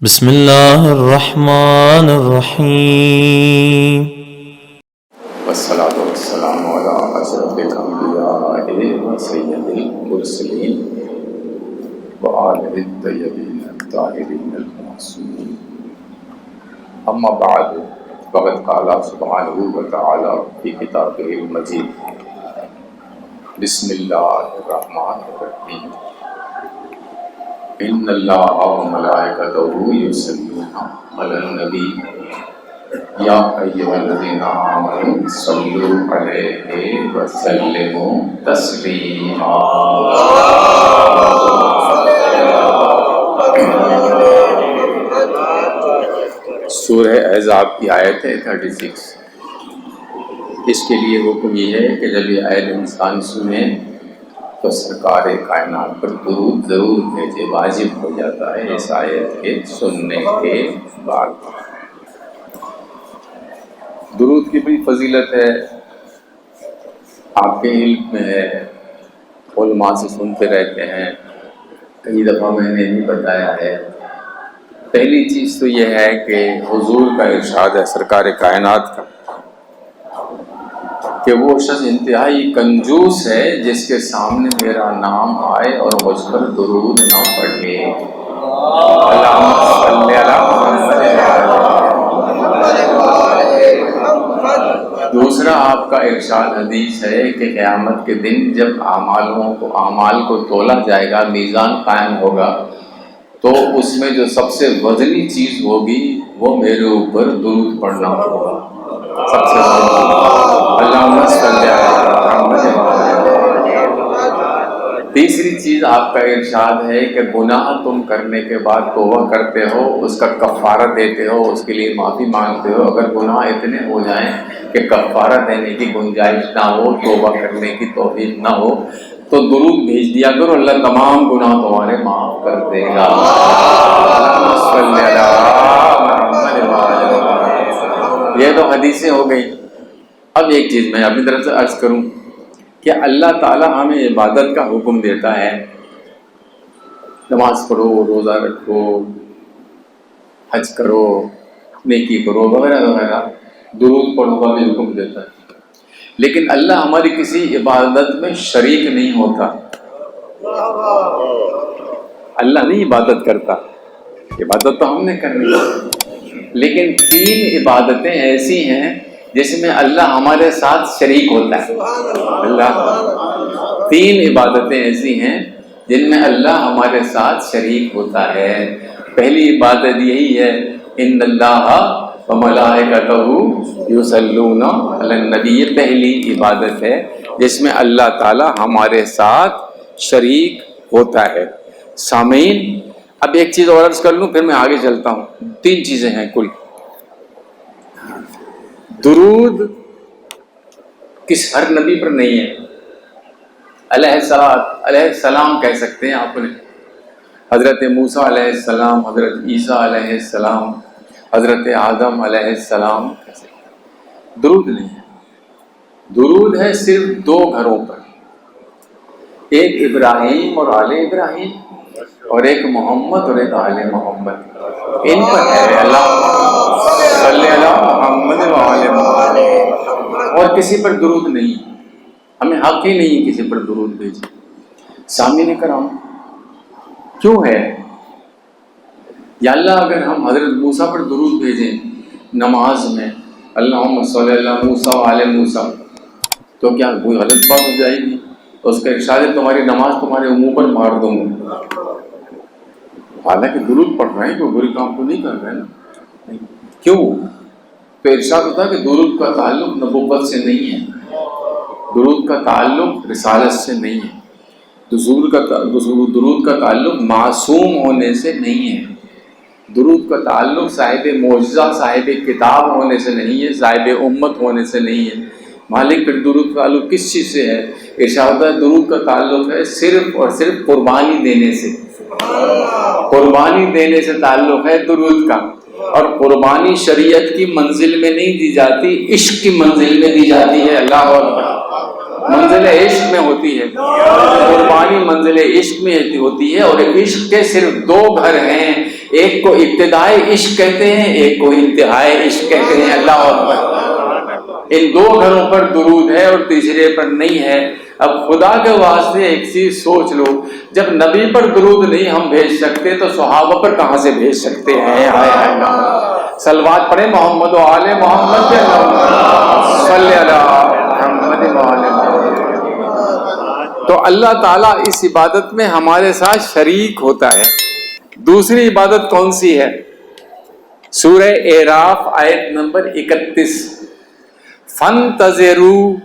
بسم اللہ الرحمن الرحیم والصلاة والسلام على أشرف الأنبياء وسيد المرسلين وآله الطيبين الطاهرين المعصومين أما بعد فقد قال سبحانه وتعالى في كتابه المجيد بسم الله الرحمن الرحيم إن الله وملائكته يصلون على النبي یا ایھا الذین آمنوا صلوا علیہ وسلموا تسلیما۔ سورہ احزاب کی آیت ہے 36۔ اس کے لیے حکم یہ ہے کہ جب یہ آیت انسان سنے تو سرکار کائنات پر درود ضرور بھیجے، واجب ہو جاتا ہے اس آیت کے سننے کے بعد۔ درود کی بڑی فضیلت ہے، آپ کے علم میں ہے، علماء سے سنتے رہتے ہیں، کئی دفعہ میں نے بھی بتایا ہے۔ پہلی چیز تو یہ ہے کہ حضور کا ارشاد ہے سرکار کائنات کا کہ وہ شخص انتہائی کنجوس ہے جس کے سامنے میرا نام آئے اور مجھ پر درود نہ پڑھے۔ اللہم صلی علی محمد۔ دوسرا آپ کا ارشاد حدیث ہے کہ قیامت کے دن جب اعمال کو تولا جائے گا، میزان قائم ہوگا، تو اس میں جو سب سے وزنی چیز ہوگی وہ میرے اوپر درود پڑھنا ہوگا، سب سے وزنی۔ اللہم صلی علی محمد۔ تیسری چیز آپ کا ارشاد ہے کہ گناہ تم کرنے کے بعد توبہ کرتے ہو، اس کا کفارہ دیتے ہو، اس کے لیے معافی مانگتے ہو۔ اگر گناہ اتنے ہو جائیں کہ کفارہ دینے کی گنجائش نہ ہو، توبہ کرنے کی توفیق نہ ہو، تو درود بھیج دیا کرو، اللہ تمام گناہ تمہارے معاف کر دے گا۔ یہ تو حدیثیں ہو گئی۔ اب ایک چیز میں اپنی طرف سے عرض کروں کہ اللہ تعالیٰ ہمیں عبادت کا حکم دیتا ہے، نماز پڑھو، روزہ رکھو، حج کرو، نیکی کرو، وغیرہ وغیرہ، درود پڑھو کا بھی حکم دیتا ہے، لیکن اللہ ہماری کسی عبادت میں شریک نہیں ہوتا۔ اللہ نہیں عبادت کرتا، عبادت تو ہم نے کرنی ہے، لیکن تین عبادتیں ایسی ہیں جس میں اللہ ہمارے ساتھ شریک ہوتا ہے۔ تین عبادتیں ایسی ہیں جن میں اللہ ہمارے ساتھ شریک ہوتا ہے۔ پہلی عبادت یہی ہے ان اللہ وملائکتہ یصلون علی النبی، یہ پہلی عبادت ہے جس میں اللہ تعالی ہمارے ساتھ شریک ہوتا ہے۔ سامعین، اب ایک چیز اور عرض کر لوں پھر میں آگے چلتا ہوں۔ تین چیزیں ہیں کل۔ درود کس ہر نبی پر نہیں ہے، علیہ السلام کہہ سکتے ہیں آپ نے، حضرت موسیٰ علیہ السلام، حضرت عیسیٰ علیہ السلام، حضرت آدم علیہ السلام کہہ سکتے ہیں۔ درود نہیں ہے۔ درود ہے صرف دو گھروں پر، ایک ابراہیم اور آل ابراہیم، اور ایک محمد اور ایک آل محمد، ان پر ہے اللہ صلی علی محمد و آل محمد، اور کسی پر درود نہیں، ہمیں حق ہی نہیں کسی پر درود بھیجے۔ سامعین کرام، کیوں ہے؟ یا اللہ اگر ہم حضرت موسیٰ پر درود بھیجیں نماز میں، اللہم صلی علی موسیٰ و آل موسیٰ، تو کیا کوئی غلط بات ہو جائے گی؟ تو اس کا ارشاد ہے تمہاری نماز تمہارے منہ پر مار دوں گا۔ حالانکہ درود پڑھ رہے ہیں، کوئی برے کام تو نہیں کر رہے ہیں نا، کیوں؟ تو ارشاد ہوتا ہے کہ درود کا تعلق نبوت سے نہیں ہے، درود کا تعلق رسالت سے نہیں ہے، درود کا تعلق معصوم ہونے سے نہیں ہے، درود کا تعلق صاحب معجزہ، صاحب کتاب ہونے سے نہیں ہے، صاحب امت ہونے سے نہیں ہے۔ مالک پھر درود کا تعلق کس چیز سے ہے؟ ارشاد ہوتا ہے درود کا تعلق ہے صرف اور صرف قربانی دینے سے، قربانی دینے سے تعلق ہے درود کا، اور قربانی شریعت کی منزل میں نہیں دی جاتی، عشق کی منزل میں دی جاتی ہے۔ اللہ اکبر، منزل عشق میں ہوتی ہے، قربانی منزل عشق میں ہوتی ہے، اور عشق کے صرف دو گھر ہیں، ایک کو ابتدائی عشق کہتے ہیں، ایک کو انتہائی عشق کہتے ہیں۔ اللہ اکبر۔ ان دو گھروں پر درود ہے اور تیسرے پر نہیں ہے۔ اب خدا کے واسطے ایک چیز سوچ لو، جب نبی پر درود نہیں ہم بھیج سکتے تو صحابہ پر کہاں سے بھیج سکتے ہیں؟ ہائے ہائے، صلوات پڑھیں محمد و آل محمد پہ، صلی اللہ محمد و آل محمد۔ تو اللہ تعالیٰ اس عبادت میں ہمارے ساتھ شریک ہوتا ہے۔ دوسری عبادت کون سی ہے؟ سورہ اعراف آیت نمبر 31، فَانْتَظِرُوا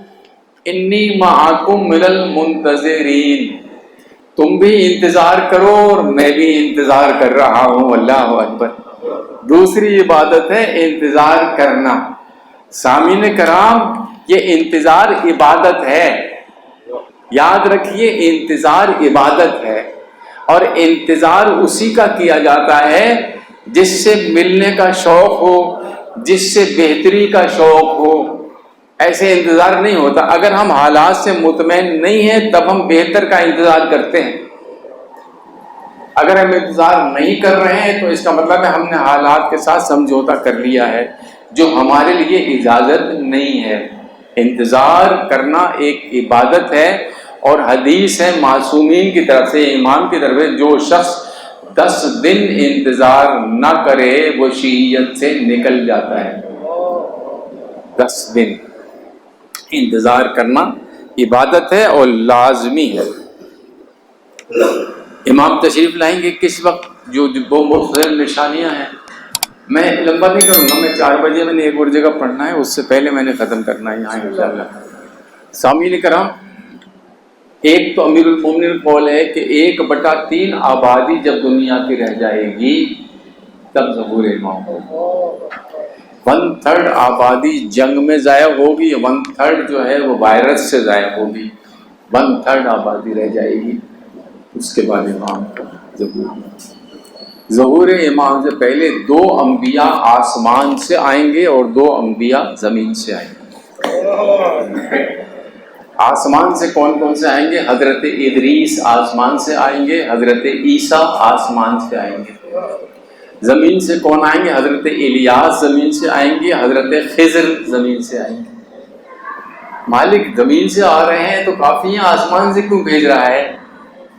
انی معکم من المنتظرین، تم بھی انتظار کرو اور میں بھی انتظار کر رہا ہوں۔ اللہ اکبر۔ دوسری عبادت ہے انتظار کرنا۔ سامعین کرام، یہ انتظار عبادت ہے، یاد رکھیے انتظار عبادت ہے، اور انتظار اسی کا کیا جاتا ہے جس سے ملنے کا شوق ہو، جس سے بہتری کا شوق ہو۔ ایسے انتظار نہیں ہوتا۔ اگر ہم حالات سے مطمئن نہیں ہیں تب ہم بہتر کا انتظار کرتے ہیں۔ اگر ہم انتظار نہیں کر رہے ہیں تو اس کا مطلب ہے ہم نے حالات کے ساتھ سمجھوتا کر لیا ہے، جو ہمارے لیے اجازت نہیں ہے۔ انتظار کرنا ایک عبادت ہے، اور حدیث ہے معصومین کی طرف سے، امام کی طرف سے، جو شخص 10 دن انتظار نہ کرے وہ شیعیت سے نکل جاتا ہے۔ 10 دن انتظار کرنا عبادت ہے اور لازمی ہے۔ امام تشریف لائیں گے کس وقت؟ جو وہ مختلف نشانیاں ہیں، میں لمبا نہیں کروں گا، میں 4 بجے میں نے ایک اور جگہ پڑھنا ہے، اس سے پہلے میں نے ختم کرنا ہے یہاں انشاءاللہ۔ سامعین کرام، ایک تو امیر المومنین قول ہے کہ 1/3 آبادی جب دنیا کی رہ جائے گی تب ظہور امام ہوگا۔ 1/3 آبادی جنگ میں ضائع ہوگی، 1/3 جو ہے وہ وائرس سے ضائع ہوگی، 1/3 آبادی رہ جائے گی، اس کے بعد امام کا ظہور امام سے پہلے 2 انبیاء آسمان سے آئیں گے اور 2 انبیاء زمین سے آئیں گے۔ آسمان سے کون کون سے آئیں گے؟ حضرت ادریس آسمان سے آئیں گے، حضرت عیسیٰ آسمان سے آئیں گے۔ زمین سے کون آئیں گے؟ حضرت الیاس زمین سے آئیں گے، حضرت خضر زمین سے آئیں گے۔ مالک زمین سے آ رہے ہیں تو کافی ہیں، آسمان سے کیوں بھیج رہا ہے؟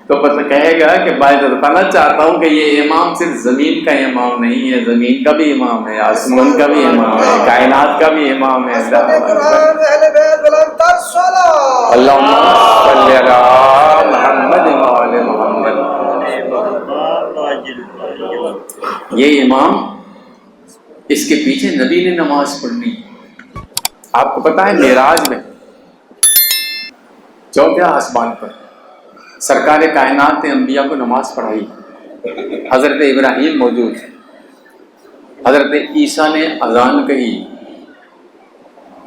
تو پتہ کہے گا کہ میں بتانا چاہتا ہوں کہ یہ امام صرف زمین کا امام نہیں ہے، زمین کا بھی امام ہے، آسمان کا بھی امام ہے، کائنات کا بھی امام ہے۔ اللہم صلی علی محمد و آل محمد۔ یہ امام، اس کے پیچھے نبی نے نماز پڑھنی۔ آپ کو پتا ہے معراج میں 4تھے آسمان پر سرکار کائنات نے انبیاء کو نماز پڑھائی۔ حضرت ابراہیم موجود ہے، حضرت عیسیٰ نے اذان کہی،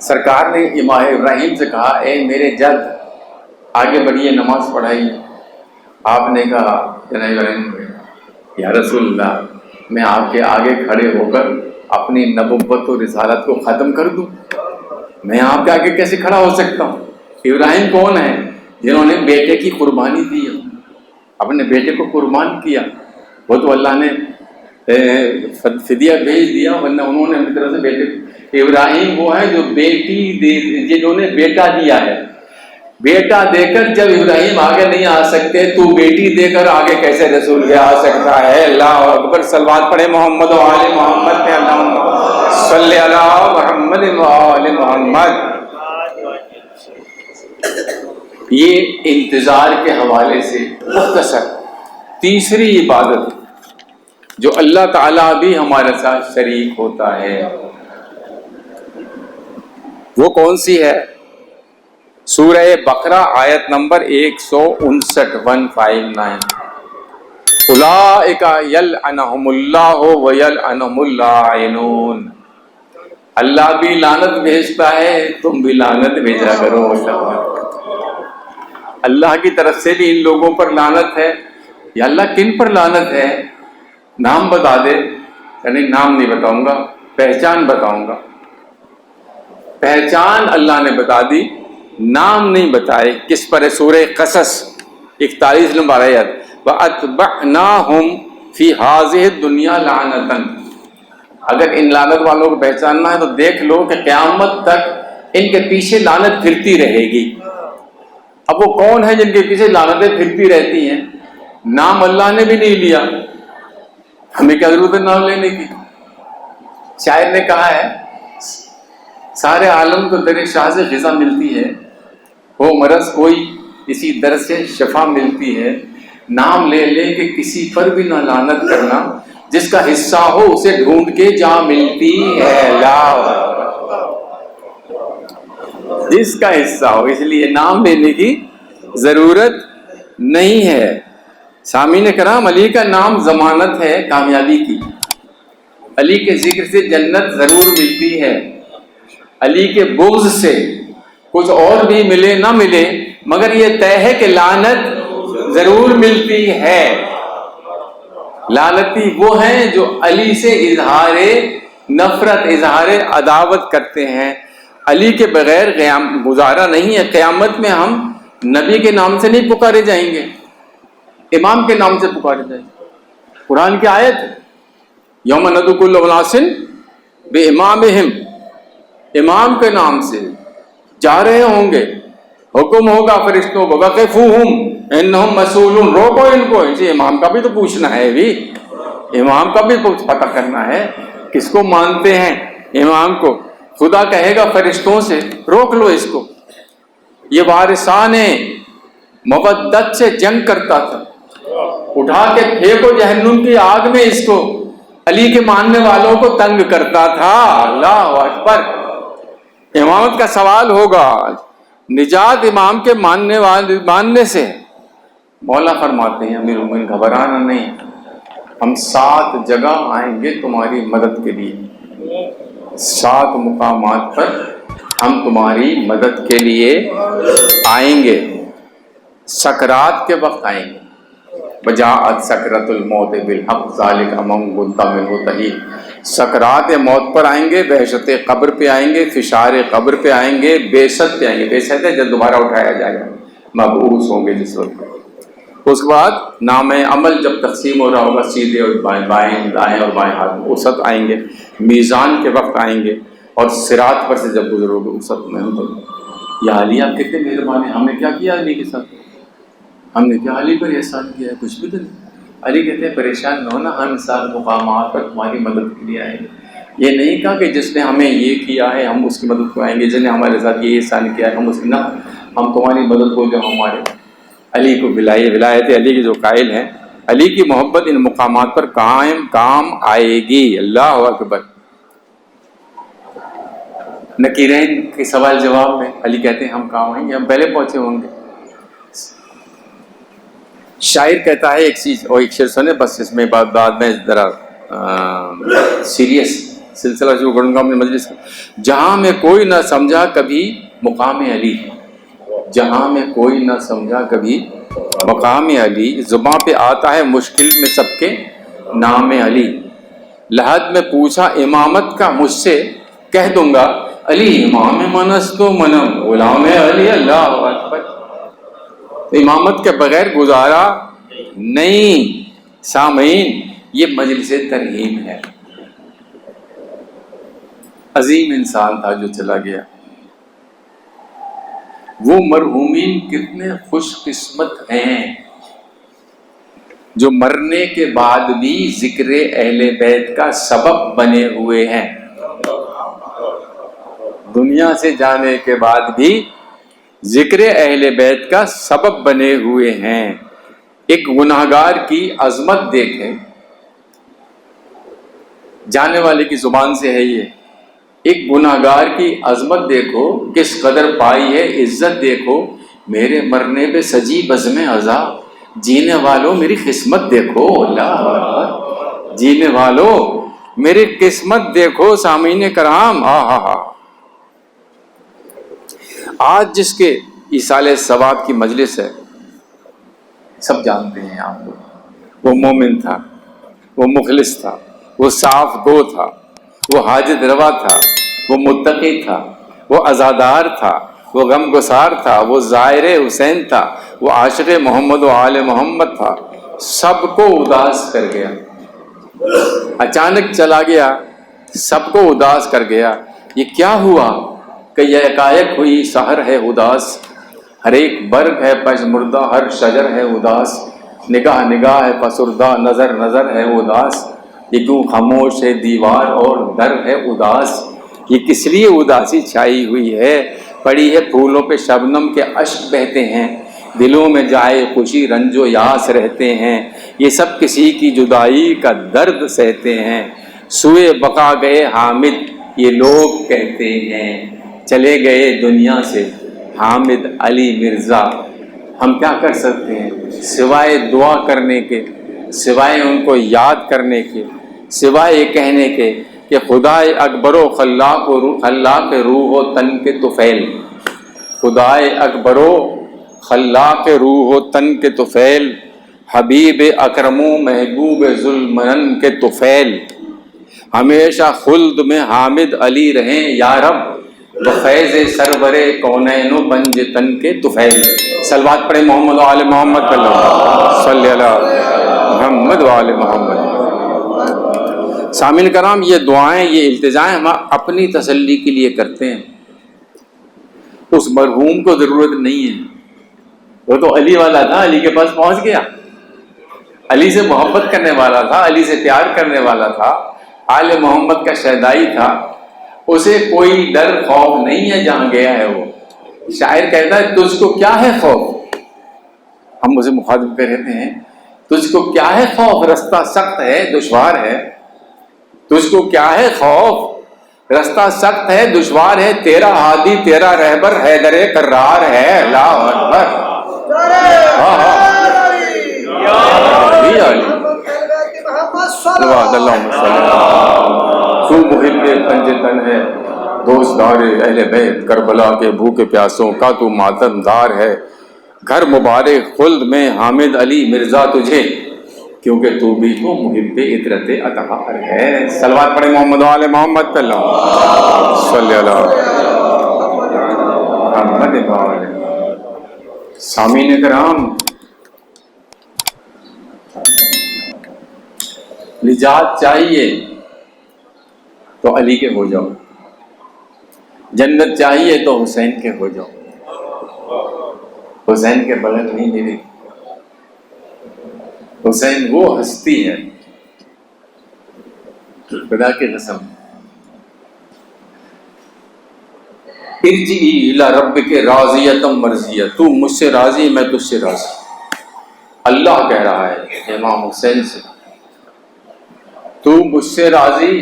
سرکار نے ابراہیم سے کہا اے میرے جد آگے بڑھیے نماز پڑھائیے۔ آپ نے کہا جناب ابراہیم یا رسول اللہ، میں آپ کے آگے کھڑے ہو کر اپنی نبوت و رسالت کو ختم کر دوں؟ میں آپ کے آگے کیسے کھڑا ہو سکتا ہوں؟ ابراہیم کون ہے؟ جنہوں نے بیٹے کی قربانی دی، اپنے بیٹے کو قربان کیا۔ وہ تو اللہ نے فدیہ بھیج دیا، ورنہ انہوں نے اپنی طرف سے بیٹے، ابراہیم وہ ہے جو جنہوں نے بیٹا دیا ہے۔ بیٹا دے کر جب ابراہیم آگے نہیں آ سکتے تو بیٹی دے کر آگے کیسے رسول کے آ سکتا ہے؟ اللہ اکبر۔ صلوات پڑھے محمد و آل محمد پہ، اللہم صلی علی محمد و آل محمد۔ یہ انتظار کے حوالے سے مختصر تیسری عبادت جو اللہ تعالیٰ بھی ہمارے ساتھ شریک ہوتا ہے، وہ کون سی ہے؟ سورہ بقرہ آیت نمبر 159 159۔ اولئک یلعنہم اللہ ویلعنہم اللاعنون۔ اللہ بھی لعنت بھیجتا ہے، تم بھی لعنت بھیجا کرو۔ اللہ کی طرف سے بھی ان لوگوں پر لعنت ہے۔ یا اللہ کن پر لعنت ہے؟ نام بتا دے۔ یعنی نام نہیں بتاؤں گا، پہچان بتاؤں گا۔ پہچان اللہ نے بتا دی، نام نہیں بتائے۔ کس پر ہے؟ سورہ قصص 41 نمبر آیت، وَأَتْبَعْنَاهُمْ فی ہاذہ الدنیا لعنتن، اگر ان لعنت والوں کو پہچاننا ہے تو دیکھ لو کہ قیامت تک ان کے پیچھے لعنت پھرتی رہے گی۔ اب وہ کون ہیں جن کے پیچھے لعنتیں پھرتی رہتی ہیں؟ نام اللہ نے بھی نہیں لیا، ہمیں کیا ضرورت ہے نام لینے کی؟ شاعر نے کہا ہے سارے عالم کو در شاہ سے غذا ملتی ہے، ہو مرض کوئی اسی در سے شفا ملتی ہے، نام لے لے کہ کسی پر بھی نہ لعنت کرنا، جس کا حصہ ہو اسے ڈھونڈ کے جہاں ملتی ہے، جس کا حصہ ہو، اس لیے نام لینے کی ضرورت نہیں ہے۔ سامعین کرام، علی کا نام ضمانت ہے کامیابی کی، علی کے ذکر سے جنت ضرور ملتی ہے، علی کے بغض سے کچھ اور بھی ملے نہ ملے مگر یہ طے ہے کہ لعنت ضرور ملتی ہے۔ لعنتی وہ ہیں جو علی سے اظہار نفرت، اظہار عداوت کرتے ہیں۔ علی کے بغیر گزارا نہیں ہے۔ قیامت میں ہم نبی کے نام سے نہیں پکارے جائیں گے، امام کے نام سے پکارے جائیں گے۔ قرآن کی آیت ہے یوم ندعو کل اناس بامامہم، امام کے نام سے جا رہے ہوں گے، حکم ہوگا فرشتوں کو وقفوہم انہم مسئولون، روکو ان کو، جی امام کا بھی تو پوچھنا ہے، بھی امام کا بھی پتہ کرنا ہے کس کو مانتے ہیں امام کو۔ خدا کہے گا فرشتوں سے روک لو اس کو، یہ وارثان مودت سے جنگ کرتا تھا، اٹھا کے پھینکو جہنم کی آگ میں اس کو، علی کے ماننے والوں کو تنگ کرتا تھا۔ اللہ اکبر۔ امامت کا سوال ہوگا، نجات امام کے ماننے سے۔ مولا فرماتے ہیں امیر المومنین گھبرانا نہیں، ہم 7 جگہ آئیں گے تمہاری مدد کے لیے، 7 مقامات پر ہم تمہاری مدد کے لیے آئیں گے۔ سکرات کے وقت آئیں گے، بجاءت سکرۃ الموت بالحق ذالک من كنت منہ تحید، سکرات موت پر آئیں گے، وحشت قبر پہ آئیں گے، فشار قبر پہ آئیں گے، بیست پہ آئیں گے۔ بیست ہے جب دوبارہ اٹھایا جائے گا، مبعوث ہوں گے جس وقت۔ اس کے بعد نام عمل جب تقسیم ہو رہا ہوگا، سیدھے اور بائیں، دائیں اور بائیں ہاتھ میں، اس وقت آئیں گے۔ میزان کے وقت آئیں گے، اور صراط پر سے جب گزرو گے اس وقت میں ہم تو یا علی آپ کتنے مہربان ہیں، ہم نے کیا کیا علی کے ساتھ، ہم نے کیا علی پر احسان کیا ہے، کچھ بھی تو نہیں۔ علی کہتے ہیں پریشان نہ ہونا، ہم 7 مقامات پر تمہاری مدد کے لیے آئیں گے۔ یہ نہیں کہا کہ جس نے ہمیں یہ کیا ہے ہم اس کی مدد کو آئیں گے، جس نے ہمارے ساتھ یہ احسان کیا ہے ہم اس کی، نہ، ہم تمہاری مدد کو جو ہمارے علی کو ولایت علی کے جو قائل ہیں، علی کی محبت ان مقامات پر کام آئے گی۔ اللہ اکبر۔ نکیرین کے سوال جواب میں علی کہتے ہیں ہم کام آئیں گے، ہم پہلے پہنچے ہوں گے۔ شاعر کہتا ہے ایک چیز، اور ایک شعر سنے بس، اس میں بعد میں ذرا سیریس سلسلہ شروع کروں گا اپنے مجلس کا۔ جہاں میں کوئی نہ سمجھا کبھی مقام علی، جہاں میں کوئی نہ سمجھا کبھی مقام علی، زباں پہ آتا ہے مشکل میں سب کے نام علی، لحد میں پوچھا امامت کا مجھ سے کہہ دوں گا علی امام منست و منم غلام علی۔ اللہ اکبر۔ امامت کے بغیر گزارا نہیں۔ سامعین، یہ مجلس ترہیم ہے۔ عظیم انسان تھا جو چلا گیا، وہ مرحومین کتنے خوش قسمت ہیں جو مرنے کے بعد بھی ذکر اہل بیت کا سبب بنے ہوئے ہیں، دنیا سے جانے کے بعد بھی ذکر اہل بیت کا سبب بنے ہوئے ہیں۔ ایک گناہگار کی عظمت دیکھیں، جانے والے کی زبان سے ہے یہ، ایک گناہگار کی عظمت دیکھو کس قدر پائی ہے عزت، دیکھو میرے مرنے پہ سجی بزم عزا، جینے والوں میری قسمت دیکھو۔ اللہ اکبر۔ جینے والوں میری قسمت دیکھو۔ سامعین کرام، آج جس کے ایصال ثواب کی مجلس ہے، سب جانتے ہیں آپ لوگ، وہ مومن تھا، وہ مخلص تھا، وہ صاف گو تھا، وہ حاجت روا تھا، وہ متقی تھا، وہ عزادار تھا، وہ غم گسار تھا، وہ زائر حسین تھا، وہ عاشق محمد و آل محمد تھا، سب کو اداس کر گیا۔ اچانک چلا گیا، سب کو اداس کر گیا۔ یہ کیا ہوا کہ یکایک ہوئی سحر ہے اداس، ہر ایک برگ ہے پژمردہ، ہر شجر ہے اداس، نگاہ نگاہ ہے فسردہ، نظر نظر ہے اداس، یہ کیوں خاموش ہے دیوار اور در ہے اداس، یہ کس لیے اداسی چھائی ہوئی ہے، پڑی ہے پھولوں پہ شبنم کے اشک بہتے ہیں، دلوں میں جائے خوشی رنج و یاس رہتے ہیں، یہ سب کسی کی جدائی کا درد سہتے ہیں، سوئے بقا گئے حامد یہ لوگ کہتے ہیں، چلے گئے دنیا سے حامد علی مرزا۔ ہم کیا کر سکتے ہیں سوائے دعا کرنے کے، سوائے ان کو یاد کرنے کے، سوائے یہ کہنے کے کہ خدائے اکبر و خلاق روح و تن کے طفیل، خدائے اکبر و خلاق روح و تن کے طفیل، حبیب اکرم و محبوب ذوالمنن کے طفیل، ہمیشہ خلد میں حامد علی رہیں یا رب، بفیض سرور کونین و پنج تن کے طفیل۔ صلوات پڑھیں محمد و آل محمد صلی اللہ محمد و آل محمد۔ سامعین کرام، یہ دعائیں، یہ التجائیں ہم اپنی تسلی کے لیے کرتے ہیں، اس مرحوم کو ضرورت نہیں ہے، وہ تو علی والا تھا، علی کے پاس پہنچ گیا، علی سے محبت کرنے والا تھا، علی سے پیار کرنے والا تھا، آل محمد کا شہدائی تھا، اسے کوئی ڈر خوف نہیں ہے جہاں گیا ہے وہ۔ شاعر کہتا ہے تجھ کو کیا ہے خوف، ہم اسے مخاطب کہتے ہیں تجھ کو کیا ہے خوف، رستہ سخت ہے دشوار ہے، تجھ کو کیا ہے خوف، رستہ سخت ہے دشوار ہے، تیرا ہادی تیرا رہبر حیدر کرار ہے، اللہ اکبر، تو محب پنج تن ہے، دوست دار اہل بیت، کربلا کے بھوکے پیاسوں کا تو ماتم دار ہے، گھر مبارک خلد میں حامد علی مرزا تجھے، کیونکہ تو بھی تو محب عطرت اطہار ہے۔ صلوات پڑھیں محمد و آل محمد صلی اللہ محمد۔ سامعین کرام، نجات چاہیے تو علی کے ہو جاؤ، جنت چاہیے تو حسین کے ہو جاؤ، حسین کے بغیر نہیں ملے، حسین وہ ہستی ہے، خدا کی قسم، ارجعی الی ربک راضیۃ مرضیہ، تو مجھ سے راضی میں تجھ سے راضی، اللہ کہہ رہا ہے امام حسین سے، تو مجھ سے راضی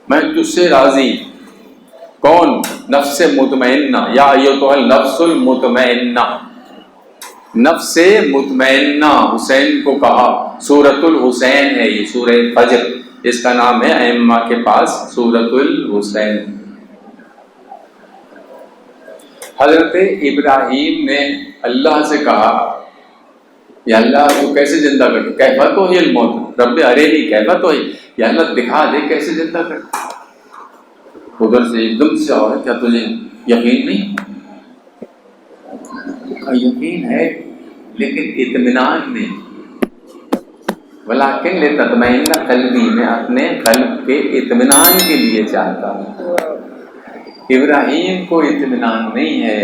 میں تجھ سے راضی، کون؟ نفس مطمئنہ، یا ایتھا النفس المطمئنہ، نفس مطمئنہ حسین کو کہا، سورۃ الحسین ہے یہ، سورہ فجر، اس کا نام ہے ائمہ کے پاس سورۃ الحسین۔ حضرت ابراہیم نے اللہ سے کہا یا اللہ تو کیسے زندہ کرتا، کیفا تحیی الموت، رب ارینی کیفا تحیی، یا اللہ دکھا دے کیسے زندہ کرتا، ادھر سے ایک دم سے آیا، کیا تجھے یقین نہیں؟ یقین ہے لیکن اطمینان نہیں، ولیکن لتطمئن قلبی، میں اپنے قلب کے اطمینان کے لیے چاہتا ہوں۔ ابراہیم کو اطمینان نہیں ہے،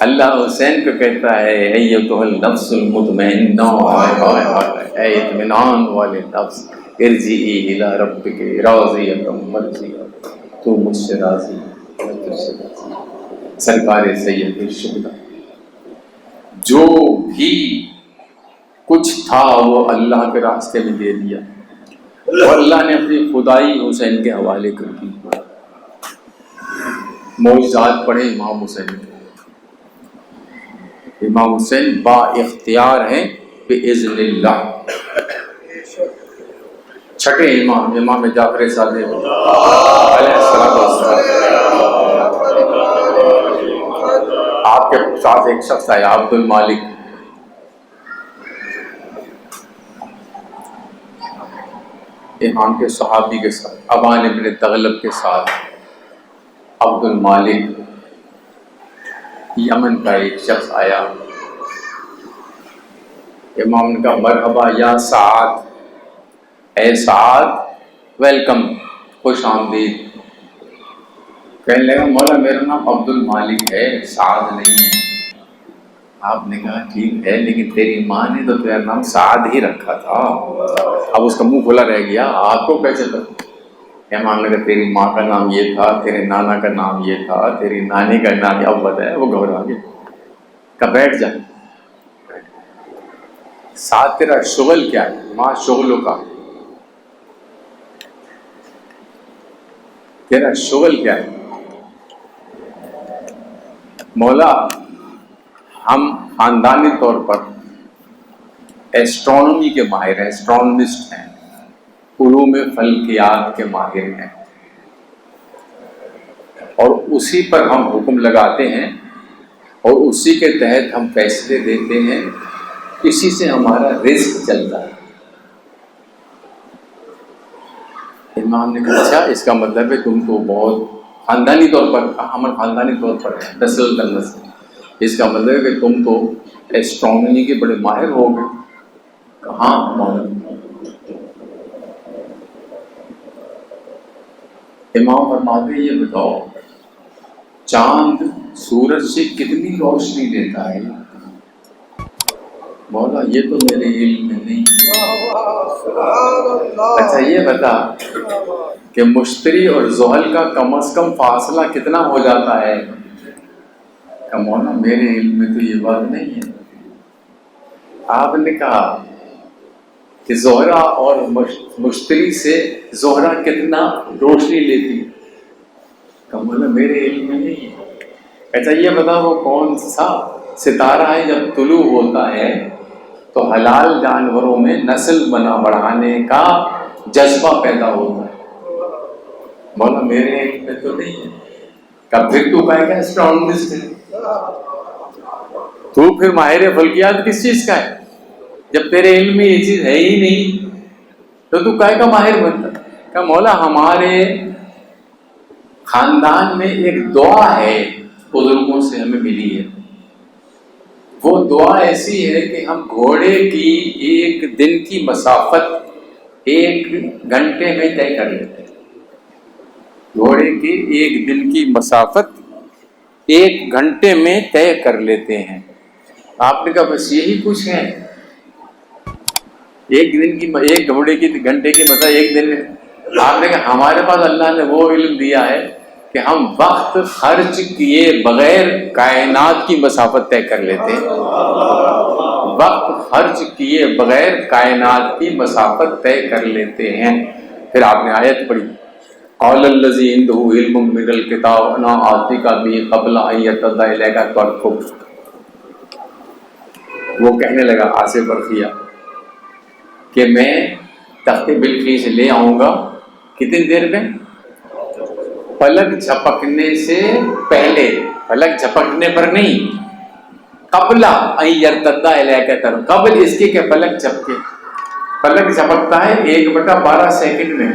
اللہ حسین کو کہتا ہے ایتھا النفس المطمئنہ، اے اطمینان والے نفس، ارجعی الی ربک راضیۃ مرضیہ، تو مجھ سے راضی میں تجھ سے راضی۔ سرکار سید الشہداء جو بھی کچھ تھا وہ اللہ کے راستے میں دے دیا، اور اللہ نے اپنی خدائی حسین کے حوالے کر دی۔ معجزات پڑھیں امام حسین، امام حسین با اختیار ہیں باذن اللہ۔ چھٹے امام، امام جعفر صادق علیہ السلام، آپ کے ساتھ ایک شخص آیا عبد المالک، امام کے صحابی کے ساتھ، ابان ابن تغلب کے ساتھ، عبد المالک یمن کا ایک شخص آیا، امام نے کہا مرحبا یا سعد، اے سعد ویلکم، خوش آمدید. کہنے لگا مولا میرا نام عبد المالک ہے، سعد نہیں ہے. آپ نے کہا ٹھیک ہے، لیکن تیری ماں نے تو تیرا نام سعد ہی رکھا تھا. اب اس کا منہ کھلا رہ گیا، آپ کو کیسے پتا؟ امام نے کہا تیری ماں کا نام یہ تھا، تیرے نانا کا نام یہ تھا، تیری نانی کا نام یہ. اب بتایا وہ گھبرا گیا. کہ بیٹھ جا. ساتھ تیرا شغل کیا ہے؟ ماں شغلوں کا. تیرا شغل کیا ہے؟ مولا ہم خاندانی طور پر ایسٹرونومی کے ماہر ہیں، ایسٹرونومسٹ ہیں، علوم فلکیات کے ماہر ہیں، اور اسی پر ہم حکم لگاتے ہیں اور اسی کے تحت ہم فیصلے دیتے ہیں، اسی سے ہمارا رزق چلتا ہے. امام نے کہا اچھا، اس کا مطلب ہے تم تو بہت خاندانی طور پر، ہم خاندانی طور پر نسل در نسل، اس کا مطلب ہے کہ تم تو ایسٹرونومی کے بڑے ماہر ہو گئے. کہاں مولانا. امام فرماتے یہ بتاؤ چاند سورج سے کتنی روشنی لیتا ہے؟ مولا یہ تو میرے علم میں نہیں. اچھا یہ بتا کہ مشتری اور زحل کا کم از کم فاصلہ کتنا ہو جاتا ہے؟ کہ مولا میرے علم میں تو یہ بات نہیں ہے. آپ نے کہا کہ زہرہ اور مشتری سے زہرہ کتنا روشنی لیتی؟ کہ مولا میرے علم میں نہیں ہے. اچھا یہ بتا وہ کون سا ستارہ ہے جب طلوع ہوتا ہے تو حلال جانوروں میں نسل بڑھانے کا جذبہ پیدا ہوتا ہے؟ مولا میرے علم میں تو نہیں ہے. کہ پھر تو کہے گا اسٹرونگسٹ ہے، تو پھر ماہر فلکیات کس چیز کا ہے؟ جب تیرے علم میں یہ چیز ہے ہی نہیں تو کہے گا ماہر بنتا. کہ مولا ہمارے خاندان میں ایک دعا ہے بزرگوں سے ہمیں ملی ہے، وہ دعا ایسی ہے کہ ہم گھوڑے کی ایک دن کی مسافت 1 گھنٹے میں طے کر لیتے ہیں. گھوڑے کی ایک دن کی مسافت 1 گھنٹے میں طے کر لیتے ہیں. آپ نے کہا بس یہی کچھ ہے؟ ایک گھوڑے کی گھنٹے کی مسافت 1 دن میں. آپ نے کہا ہمارے پاس اللہ نے وہ علم دیا ہے کہ ہم وقت خرچ کیے بغیر کائنات کی مسافت طے کر لیتے ہیں. وقت خرچ کیے بغیر کائنات کی مسافت طے کر لیتے ہیں. پھر آپ نے آیت پڑھی قال الذی عنده علم من الکتاب انا آتیک به قبل ان یرتد الیک طرفک. وہ کہنے لگا آصف برقیہ کہ میں تخت بلقیس لے آؤں گا کتنی دیر میں؟ پلک جھپکنے سے پہلے. پلک جھپکنے پر نہیں، قبل ان یرتد الیک طرفک، قبل اس کے کہ پلک جھپکے. پلک جھپکتا ہے 1/12 سیکنڈ میں.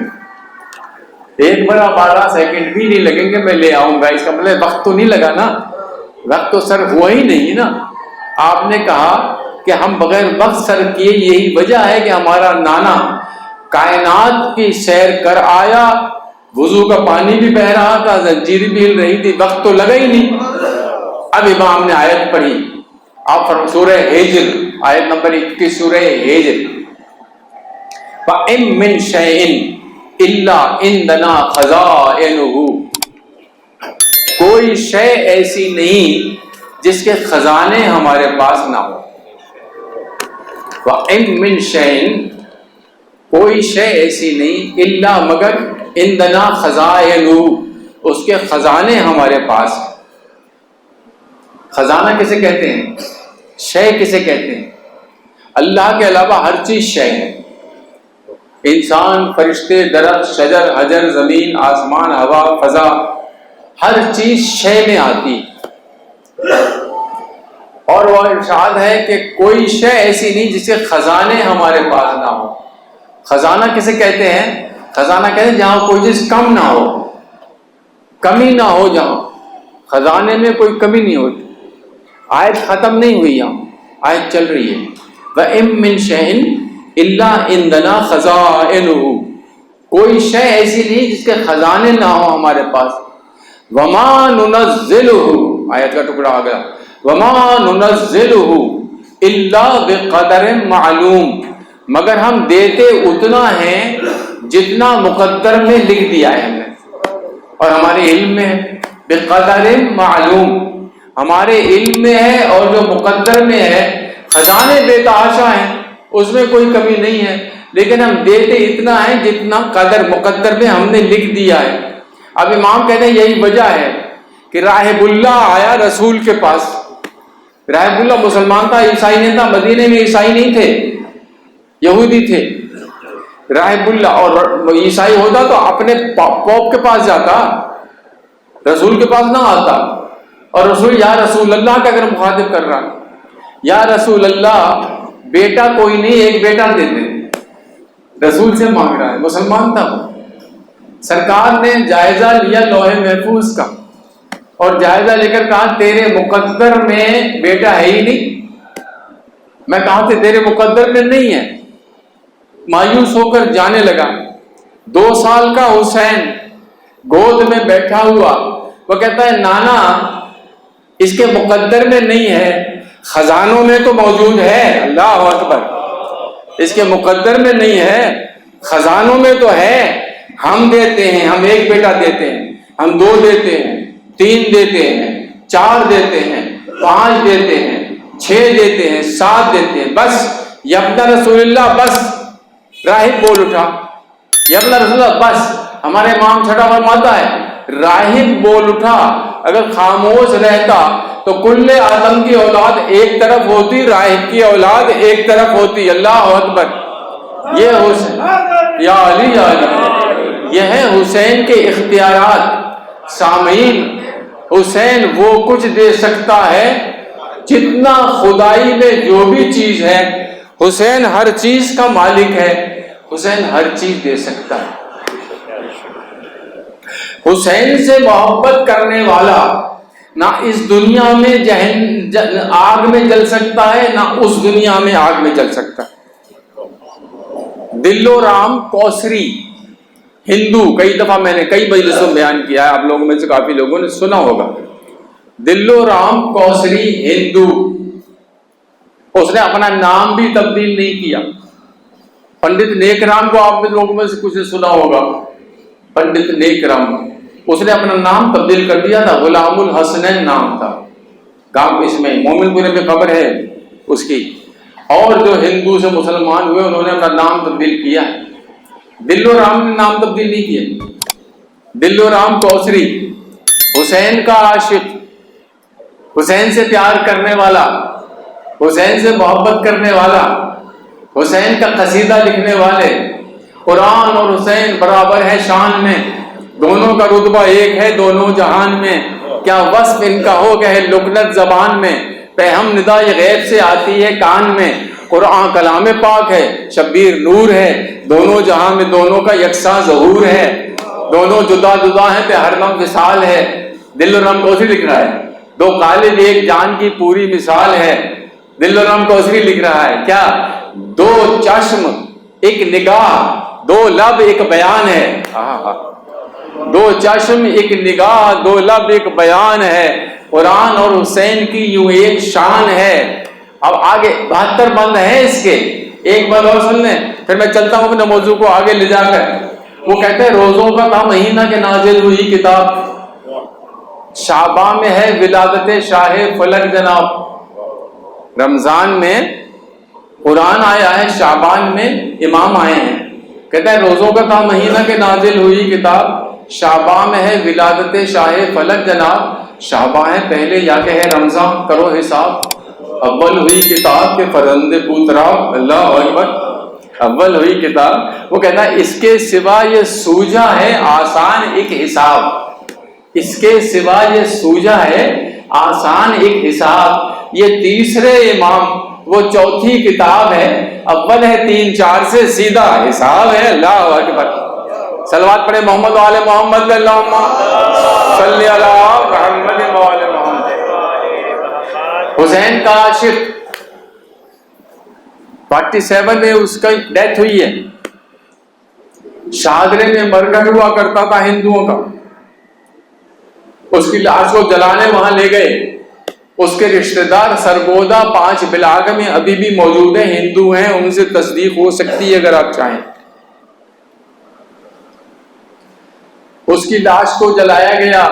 1/12 سیکنڈ بھی نہیں لگیں گے میں لے آؤں گا. اس کا مطلب وقت تو نہیں لگا نا، وقت تو سر ہوا ہی نہیں نا. آپ نے کہا کہ ہم بغیر وقت سر کیے، یہی وجہ ہے کہ ہمارا نانا کائنات کی سیر کر آیا، وضو کا پانی بھی بہ رہا تھا، زنجیر بھی ہل رہی تھی، وقت تو لگا ہی نہیں. اب امام نے آیت پڑھی، آپ سورہ ہجر آیت نمبر 21 سورہ ہجر وَإِن مِّن شَيْءٍ إِلَّا عِندَنَا خَزَائِنُهُ. کوئی شے ایسی نہیں جس کے خزانے ہمارے پاس نہ ہو. وَإِن مِّن شَيْءٍ، کوئی شے ایسی نہیں، الا مگر عندنا خزائنُهُ، اس کے خزانے ہمارے پاس. خزانہ کسے کہتے ہیں؟ شے کسے کہتے ہیں؟ اللہ کے علاوہ ہر چیز شے ہے. انسان، فرشتے، درخت، شجر، حجر، زمین، آسمان، ہوا، فضا، ہر چیز شے میں آتی. اور وہ ارشاد ہے کہ کوئی شے ایسی نہیں جس کے خزانے ہمارے پاس نہ ہو. خزانہ کسے کہتے ہیں؟ خزانہ کہتے ہیں جہاں کوئی چیز کم نہ ہو، کمی نہ ہو. جہاں خزانے میں کوئی کمی نہیں ہوتی. آیت ختم نہیں ہوئی، یہاں آیت چل رہی ہے. وَإِن مِّن شَيْءٍ الا عندنا خزائنہ، کوئی شے ایسی نہیں جس کے خزانے نہ ہو ہمارے پاس. وما ننزلہ، آیت کا ٹکڑا آ گیا، وما ننزلہ الا بقدر معلوم، مگر ہم دیتے اتنا ہے جتنا مقدر میں لکھ دیا ہے ہم نے اور ہمارے علم میں ہے. بقدر معلوم، ہمارے علم میں ہے اور جو مقدر میں ہے. خزانے بے تحاشا ہیں، اس میں کوئی کمی نہیں ہے، لیکن ہم دیتے اتنا ہے جتنا قدر مقدر میں ہم نے لکھ دیا ہے. اب امام کہتے ہیں یہی وجہ ہے کہ راہب اللہ آیا رسول کے پاس. راہب اللہ مسلمان تھا، عیسائی نہیں تھا. مدینے میں عیسائی نہیں تھے، یہودی تھے. راہب اللہ، اور عیسائی ہوتا تو اپنے پوپ کے پاس جاتا، رسول کے پاس نہ آتا. اور رسول یا رسول اللہ کا اگر مخاطب کر رہا، یا رسول اللہ بیٹا کوئی نہیں، ایک بیٹا دیتے. رسول سے مانگ رہا ہے، مسلمان تھا. سرکار نے جائزہ لیا لوح محفوظ کا اور جائزہ لے کر کہا تیرے مقدر میں بیٹا ہے ہی نہیں. میں کہا کہ تیرے مقدر میں نہیں ہے. مایوس ہو کر جانے لگا. 2 سال کا حسین گود میں بیٹھا ہوا، وہ کہتا ہے نانا اس کے مقدر میں نہیں ہے، خزانوں میں تو موجود ہے. اللہ اکبر. اس کے مقدر میں نہیں ہے، خزانوں میں تو ہے. ہم دیتے ہیں، ہم 1 بیٹا دیتے ہیں، ہم 2 دیتے ہیں، 3 دیتے ہیں، 4 دیتے ہیں، 5 دیتے ہیں، 6 دیتے ہیں، 7 دیتے ہیں. بس یبنا رسول اللہ، بس. راہب بول اٹھا، یبنا رسول اللہ بس. ہمارے امام چھٹا فرماتا ہے راہب بول اٹھا. اگر خاموش رہتا تو کل آدم کی اولاد ایک طرف ہوتی، راہب کی اولاد ایک طرف ہوتی. اللہ اکبر. یہ حسین، یا علی یا علی، یہ ہے حسین کے اختیارات. سامعین، حسین وہ کچھ دے سکتا ہے جتنا خدائی میں جو بھی چیز ہے. حسین ہر چیز کا مالک ہے، حسین ہر چیز دے سکتا ہے. حسین سے محبت کرنے والا نہ اس دنیا میں آگ میں جل سکتا ہے، نہ اس دنیا میں آگ میں جل سکتا ہے. دلو رام کوسری ہندو، کئی دفعہ میں نے کئی مجلسوں میں بیان کیا ہے، آپ لوگوں میں سے کافی لوگوں نے سنا ہوگا. دلو رام کوسری ہندو، اس نے اپنا نام بھی تبدیل نہیں کیا. پنڈت نیک رام کو آپ لوگوں میں سے کچھ نے سنا ہوگا. پنڈت نیک رام، اس نے اپنا نام تبدیل کر دیا تھا، غلام الحسنین نام تھا. گاؤں اس میں مومن پورے میں قبر ہے اس کی. اور جو ہندو سے مسلمان ہوئے انہوں نے اپنا نام تبدیل کیا. دلو رام نے نام تبدیل نہیں کیا. دلو رام کوسری، حسین کا عاشق، حسین سے پیار کرنے والا، حسین سے محبت کرنے والا، حسین کا قصیدہ لکھنے والے. قرآن اور حسین برابر ہے شان میں، دونوں کا رتبہ ایک ہے دونوں جہان میں. کیا وصف ان کا ہو گئے لکنت زبان میں، پیغام ندا یہ غیب سے آتی ہے کان میں. قرآن کلام پاک ہے، شبیر نور ہے، دونوں جہاں میں دونوں کا یکساں ظہور ہے. دونوں جدا جدا ہیں پہ ہر دم وصال ہے. دل و رم کوسری لکھ رہا ہے، 2 قالب ایک جان کی پوری مثال ہے. دل و رم کوسری لکھ رہا ہے کیا، 2 چشم ایک نگاہ، 2 لب ایک بیان ہے. 2 چشم ایک نگاہ، 2 لب ایک بیان ہے. قرآن اور حسین کی یوں ایک شان ہے. اب آگے 72 بند ہیں اس کے، ایک بار اور سن لیں پھر میں چلتا ہوں اپنے موضوع کو آگے لے جا کر. وہ کہتے ہیں روزوں کا تھا مہینہ کہ نازل ہوئی کتاب، شعبان میں ہے ولادت شاہ فلک جناب. رمضان میں قرآن آیا ہے، شعبان میں امام آئے ہیں. کہتا ہے روزوں کا تھا مہینہ کہ نازل ہوئی کتاب، شعبان میں ہے ولادت شاہ فلک جناب. شعبان ہے پہلے یا کہ ہے رمضان، کرو حساب. اول ہوئی کتاب کے فرزند پوتراب. اللہ اکبر. اول ہوئی کتاب. وہ کہتا ہے اس کے سوا یہ سوجا ہے آسان ایک حساب. اس کے سوا یہ سوجا ہے آسان ایک حساب. یہ تیسرے امام وہ چوتھی کتاب ہے، اول ہے 3 4 سے سیدھا حساب ہے. اللہ اکبر. صلوات پڑھے محمد و آل محمد. اللہم صلی علی محمد و آل محمد. حسین کا عاشق 47 میں اس کا ڈیتھ ہوئی ہے. شاہدرے میں مرکز ہوا کرتا تھا ہندوؤں کا. اس کی لاش کو جلانے وہاں لے گئے. اس کے رشتہ دار سرگودا 5 بلاگ میں ابھی بھی موجود ہیں, ہندو ہیں, ان سے تصدیق ہو سکتی ہے اگر آپ چاہیں. اس کی لاش کو جلایا گیا,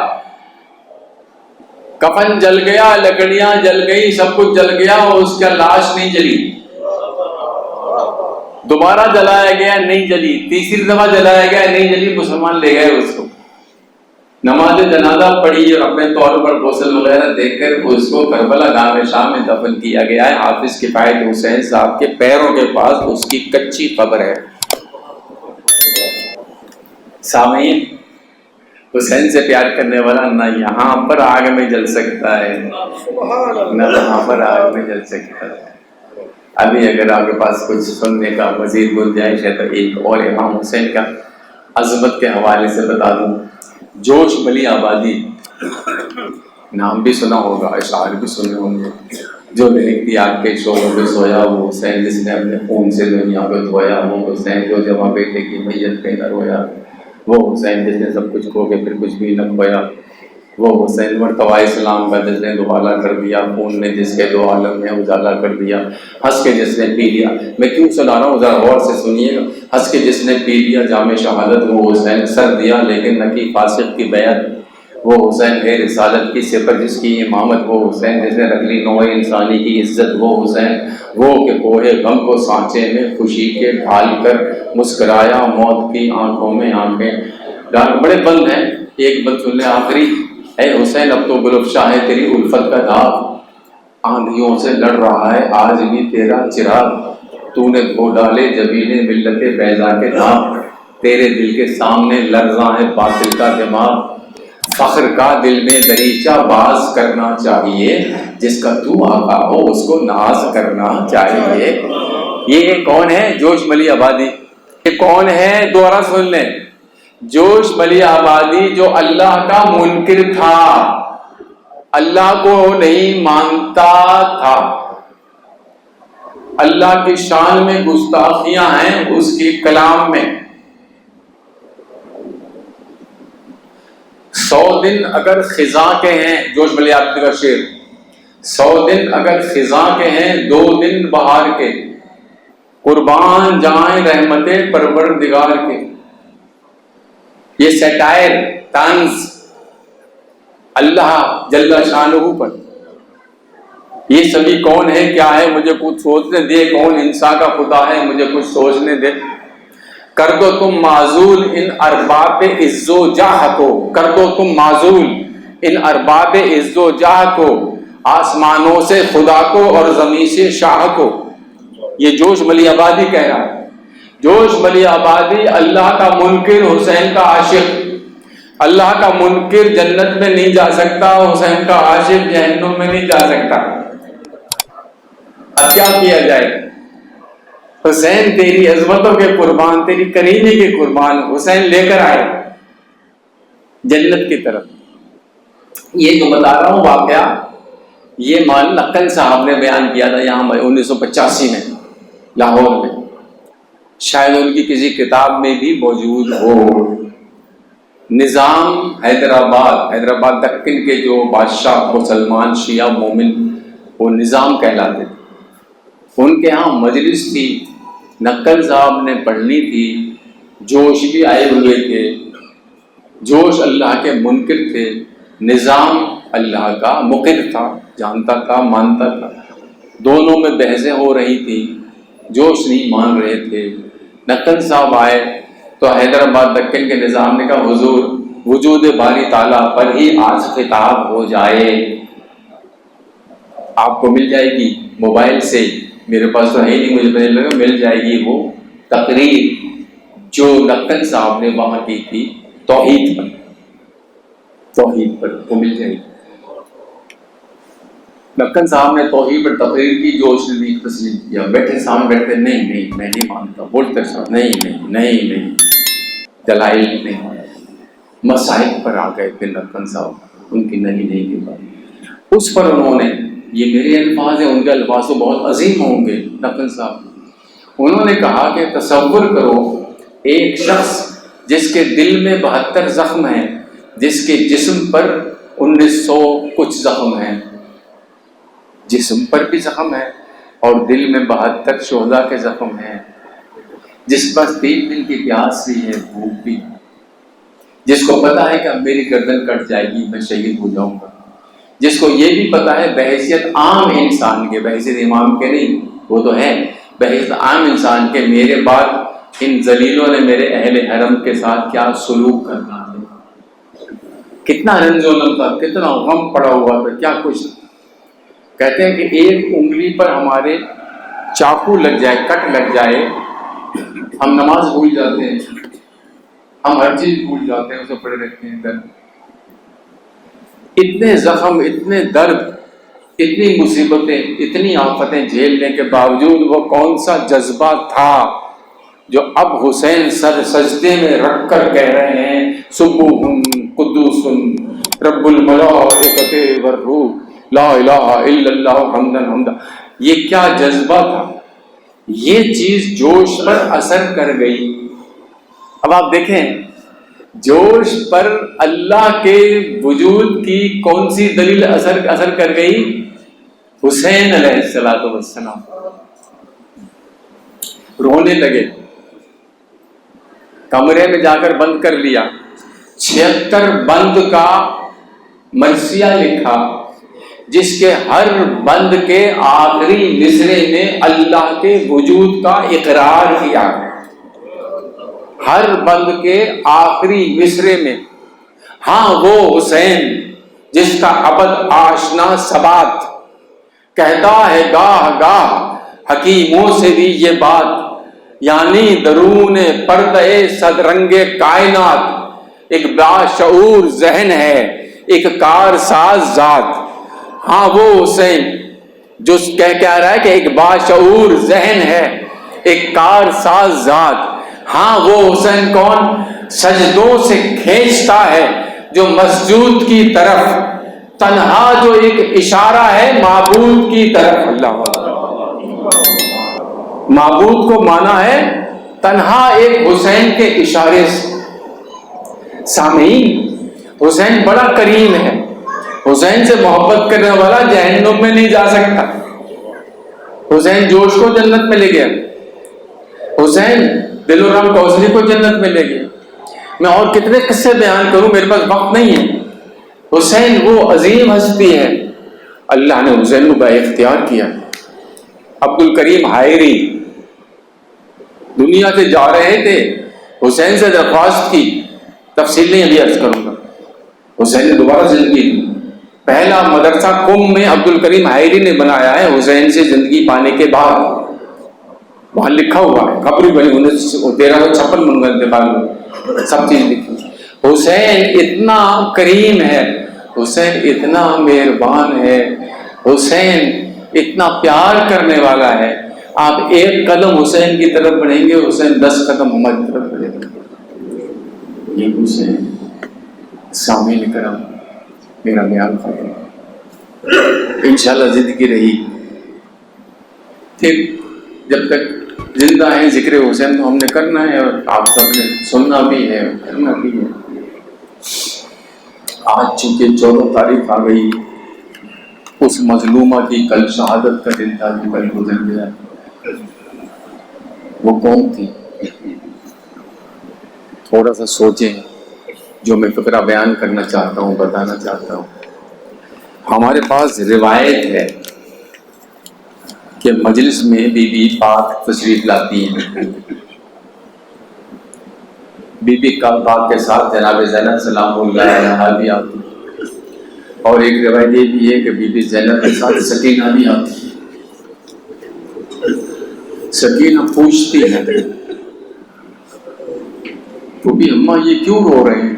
کفن جل گیا, لکڑیاں جل گئی, سب کچھ جل گیا, اور اس کا لاش نہیں جلی. دوبارہ جلایا گیا, نہیں جلی. تیسری دفعہ جلایا گیا, نہیں جلی. مسلمان لے گئے اس کو, نماز جنازہ پڑھی اور اپنے طور پر غسل وغیرہ دیکھ کر اس کو کربلا گاہ شام میں دفن کیا گیا ہے. حافظ کفایت حسین صاحب کے پیروں کے پاس اس کی کچی قبر ہے. سامعین, حسین سے پیار کرنے والا نہ یہاں پر آگ میں جل سکتا ہے نہ وہاں پر آگ میں جل سکتا ہے. ابھی اگر آپ کے پاس کچھ سننے کا مزید گنجائش ہے تو ایک اور امام حسین کا عظمت کے حوالے سے بتا دوں. جوش ملی آبادی نام بھی سنا ہوگا, اشعار بھی سنے ہوں گے. جو لکھتی آگ کے شعلوں پہ سویا وہ حسین جس نے اپنے خون سے دنیا کو دھویا, وہ حسین جو جمع بیٹے کی میت پہ نہ رویا, وہ حسین جس نے سب کچھ کھو کے پھر کچھ بھی نہ کھویا, وہ حسین مرتبہ اسلام کا جس نے دوالا کر دیا, خون نے جس کے 2 عالم میں اجالا کر دیا, ہنس کے جس نے پی لیا. میں کیوں سنا رہا ہوں ذرا غور سے سنیے گا. ہنس کے جس نے پی لیا جام شہادت, وہ حسین سر دیا لیکن نہ کی فاسق کی بیعت, وہ حسین ہے رسالت کی سپر جس کی امامت, وہ حسین جس نے رکھ لی نوع انسانی کی عزت, وہ حسین وہ کہ کوہ غم کو سانچے میں خوشی کے ڈھال کر مسکرایا, موت کی آنکھوں میں آنکھیں ڈال. بڑے بند ہیں, ایک بند سن لیں آخری. اے حسین اب تو گلفشاں ہے تیری الفت کا داغ, آندھیوں سے لڑ رہا ہے آج بھی تیرا چراغ, تو نے دھو ڈالے جبینے ملت بیضا کے داغ, تیرے دل کے سامنے لرزاں ہے باطل کا دماغ, فخر کا دل میں دریچہ باز کرنا چاہیے, جس کا تو آقا ہو اس کو ناز کرنا چاہیے. یہ کون ہے؟ جوش ملی آبادی. یہ کون ہے؟ دوبارہ سن لیں. جوش ملی آبادی جو اللہ کا منکر تھا, اللہ کو نہیں مانتا تھا, اللہ کی شان میں گستاخیاں ہیں اس کے کلام میں. 100 دن اگر خزاں کے ہیں, جوش ملی آبادی کا شعر, 100 دن اگر خزاں کے ہیں 2 دن بہار کے, قربان جائیں رحمت پروردگار کے. یہ سیٹائر طنز اللہ جل شانہ پر. یہ سبھی کون ہے کیا ہے مجھے کچھ سوچنے دے, کون انسان کا خدا ہے مجھے کچھ سوچنے دے. کر دو تم معزول ان ارباب عز و جاہ کو, کر دو تم معزول ان ارباب عز و جاہ کو, آسمانوں سے خدا کو اور زمین سے شاہ کو. یہ جوش ملی آبادی کہہ رہا ہے. جوش ملی آبادی اللہ کا منکر, حسین کا عاشق. اللہ کا منکر جنت میں نہیں جا سکتا, حسین کا عاشق جہنم میں نہیں جا سکتا. اب کیا کیا جائے؟ حسین تیری عظمتوں کے قربان, تیری کریمی کے قربان, حسین لے کر آئے جنت کی طرف. یہ جو بتا رہا ہوں واقعہ, یہ مان نقل صاحب نے بیان کیا تھا یہاں 1985 میں لاہور میں. شاید ان کی کسی کتاب میں بھی موجود ہو. نظام حیدرآباد دکن کے جو بادشاہ مسلمان شیعہ مومن وہ نظام کہلاتے تھے, ان کے ہاں مجلس تھی, نقل صاحب نے پڑھنی تھی. جوش بھی آئے ہوئے تھے, جوش اللہ کے منکر تھے, نظام اللہ کا مقر تھا, جانتا تھا مانتا تھا. دونوں میں بحثیں ہو رہی تھی, جوش نہیں مان رہے تھے. نقل صاحب آئے تو حیدرآباد دکن کے نظام نے کہا حضور وجود باری تعالیٰ پر ہی آج خطاب ہو جائے, آپ کو مل جائے گی موبائل سے, میرے پاس تو ہے نہیں, مجھے پتہ لگا مل جائے گی وہ تقریر جو نقل صاحب نے وہاں کی تھی توحید پر وہ مل جائے گی. نقل صاحب نے توحید پر تقریر کی, جوش نے بھی تسلیم کیا. بیٹھے سامنے بیٹھے, نہیں میں نہیں مانتا, بولتے صاحب نہیں دلائل نہیں مانتا. مسائل پر آ گئے پھر نقل صاحب, ان کی نہیں کی بات. اس پر انہوں نے, یہ میرے الفاظ ہیں, ان کے الفاظ تو بہت عظیم ہوں گے, نقل صاحب انہوں نے کہا کہ تصور کرو ایک شخص جس کے دل میں 72 زخم ہیں، جس کے جسم پر 1900 کچھ زخم ہیں، جسم پر بھی زخم ہے اور دل میں 72 شہداء کے زخم ہیں، جس پر 3 دن کی پیاس بھی ہے، بھوک بھی، جس کو پتا ہے کہ اب میری گردن کٹ جائے گی، میں شہید ہو جاؤں گا، جس کو یہ بھی پتا ہے بحیثیت عام انسان کے، بحیثیت امام کے نہیں، وہ تو ہے، بحیثیت عام انسان کے میرے بعد ان ذلیلوں نے میرے اہل حرم کے ساتھ کیا سلوک کرنا ہے، کتنا رنج و غم تھا، کتنا غم پڑا ہوا تھا، کیا کچھ. کہتے ہیں کہ ایک انگلی پر ہمارے چاقو لگ جائے، کٹ لگ جائے، ہم نماز بھول جاتے ہیں، ہم ہر چیز بھول جاتے ہیں، اسے پڑے رہتے ہیں. درد، اتنے زخم، اتنے درد، اتنی مصیبتیں، اتنی آفتیں جھیلنے کے باوجود وہ کون سا جذبہ تھا جو اب حسین سر سجدے میں رکھ کر کہہ رہے ہیں سبوح قدوس رب الملائکۃ والروح لا الہ الا اللہ حمدا حمدا. یہ کیا جذبہ تھا، یہ چیز جوش پر اثر کر گئی. اب آپ دیکھیں جوش پر اللہ کے وجود کی کون سی دلیل اثر کر گئی؟ حسین علیہ السلام رونے لگے، کمرے میں جا کر بند کر لیا، 76 بند کا مرثیہ لکھا، جس کے ہر بند کے آخری مصرے میں اللہ کے وجود کا اقرار کیا، ہر بند کے آخری مصرے میں. ہاں وہ حسین جس کا ابد آشنا ثبات کہتا ہے گاہ گاہ حکیموں سے بھی یہ بات، یعنی درون پردے صدرنگ کائنات ایک باشعور ذہن ہے، ایک کارساز ذات. ہاں وہ حسین جو کہہ رہا ہے کہ ایک باشعور ذہن ہے، ایک کارساز ذات. ہاں وہ حسین کون؟ سجدوں سے کھینچتا ہے جو مسجود کی طرف، تنہا جو ایک اشارہ ہے معبود کی طرف. اللہ معبود کو مانا ہے تنہا ایک حسین کے اشارے سے. سامعین حسین بڑا کریم ہے، حسین سے محبت کرنے والا جہنم میں نہیں جا سکتا. حسین جوش کو جنت میں لے گیا، حسین دل و رم کوثری کو جنت میں لے گیا. میں اور کتنے قصے بیان کروں، میرے پاس وقت نہیں ہے. حسین وہ عظیم ہستی ہے، اللہ نے حسین کو با اختیار کیا. عبد الکریم حائری دنیا سے جا رہے تھے، حسین سے درخواست کی، تفصیل نہیں ابھی عرض کروں گا. حسین نے دوبارہ زندگی دی. پہلا مدرسہ قم میں عبد الکریم حائری نے بنایا ہے حسین سے زندگی پانے کے بعد. وہاں لکھا ہوا ہے، خبر بنی 1356 منگل کے بعد سب چیز لکھی. حسین اتنا کریم ہے، حسین اتنا مہربان ہے، حسین اتنا پیار کرنے والا ہے. آپ ایک قدم حسین کی طرف بڑھیں گے، حسین 10 قدم ہماری طرف بڑھے گا. یہ حسین. سامعین کرام میرا بیان ختم، انشاءاللہ زندگی رہی پھر جب تک زندہ ہیں ذکر حسین تو ہم نے کرنا ہے، اور آپ سب نے سننا بھی ہے، کرنا بھی ہے. آج چونکہ 14 تاریخ آ گئی، اس مظلومہ کی کل شہادت کا دن تھا جو کل گزر گیا. وہ کون تھی؟ تھوڑا سا سوچیں، جو میں فقرہ بیان کرنا چاہتا ہوں، بتانا چاہتا ہوں. ہمارے پاس روایت ہے کہ مجلس میں بی بی پاک تشریف لاتی ہیں. بی بی پاک کے ساتھ جناب زینب سلام اللہ علیہا بھی آتی، اور ایک روایت یہ بھی ہے کہ بی بی زینب کے ساتھ سکینہ بھی آتی. سکینہ پوچھتی ہے تو بھی اماں یہ کیوں رو رہے ہیں؟